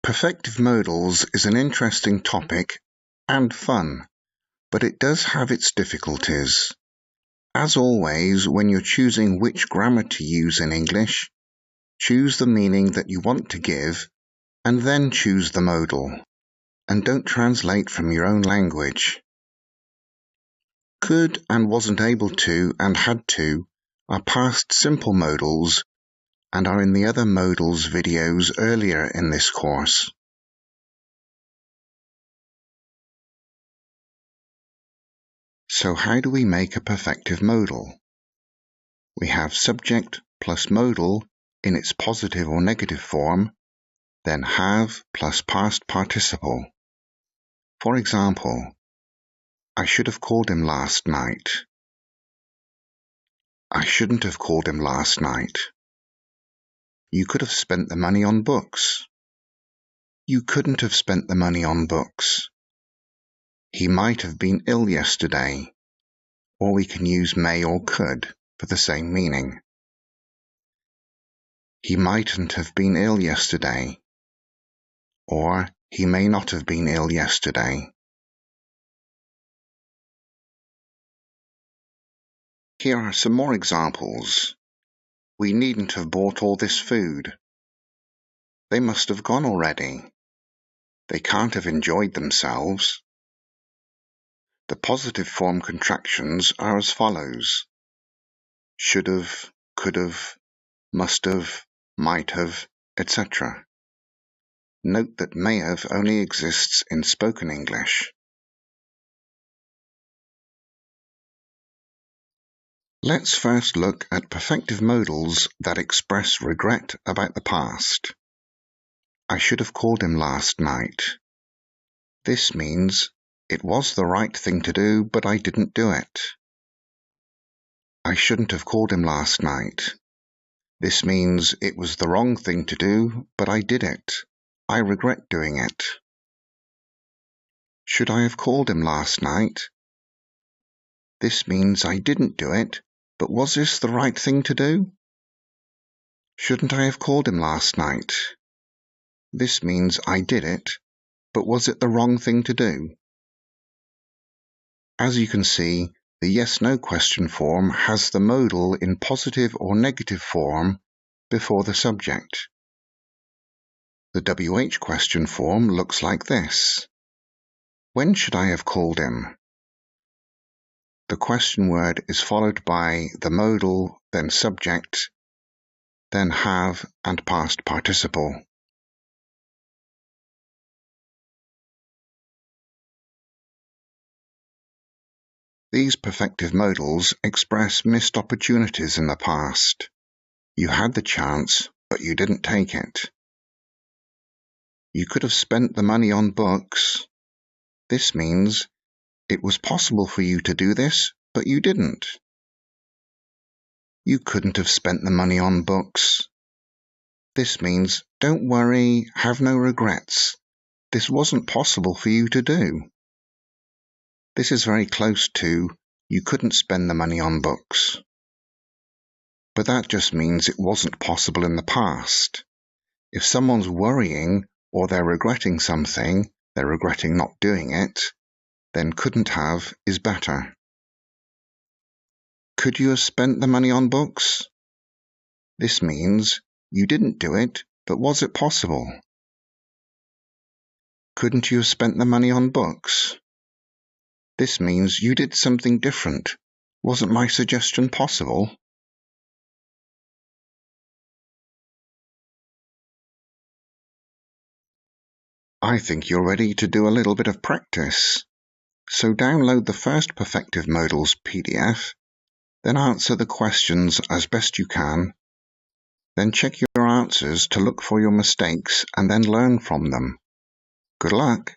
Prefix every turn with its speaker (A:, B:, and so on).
A: Perfective modals is an interesting topic and fun, but it does have its difficulties. As always, when you're choosing which grammar to use in English, choose the meaning that you want to give and then choose the modal, and don't translate from your own language. Could and wasn't able to and had to are past simple modals and are in the other modals videos earlier in this course. So how do we make a perfective modal? We have subject plus modal in its positive or negative form, then have plus past participle. For example, I should have called him last night. I shouldn't have called him last night. You could have spent the money on books. You couldn't have spent the money on books. He might have been ill yesterday, or we can use may or could for the same meaning. He mightn't have been ill yesterday, or he may not have been ill yesterday. Here are some more examples. We needn't have bought all this food. They must have gone already. They can't have enjoyed themselves. The positive form contractions are as follows: should have, could have, must have, might have, etc. Note that may have only exists in spoken English. Let's first look at perfective modals that express regret about the past. I should have called him last night. This means it was the right thing to do, but I didn't do it. I shouldn't have called him last night. This means it was the wrong thing to do, but I did it. I regret doing it. Should I have called him last night? This means I didn't do it, but was this the right thing to do? Shouldn't I have called him last night? This means I did it, but was it the wrong thing to do? As you can see, the yes-no question form has the modal in positive or negative form before the subject. The WH question form looks like this. When should I have called him? The question word is followed by the modal, then subject, then have and past participle. These perfective modals express missed opportunities in the past. You had the chance, but you didn't take it. You could have spent the money on books. This means it was possible for you to do this, but you didn't. You couldn't have spent the money on books. This means don't worry, have no regrets. This wasn't possible for you to do. This is very close to you couldn't spend the money on books. But that just means it wasn't possible in the past. If someone's worrying or they're regretting something, they're regretting not doing it, then couldn't have is better. Could you have spent the money on books? This means you didn't do it, but was it possible? Couldn't you have spent the money on books? This means you did something different. Wasn't my suggestion possible? I think you're ready to do a little bit of practice. So download the first Perfective Modals PDF, then answer the questions as best you can, then check your answers to look for your mistakes and then learn from them. Good luck!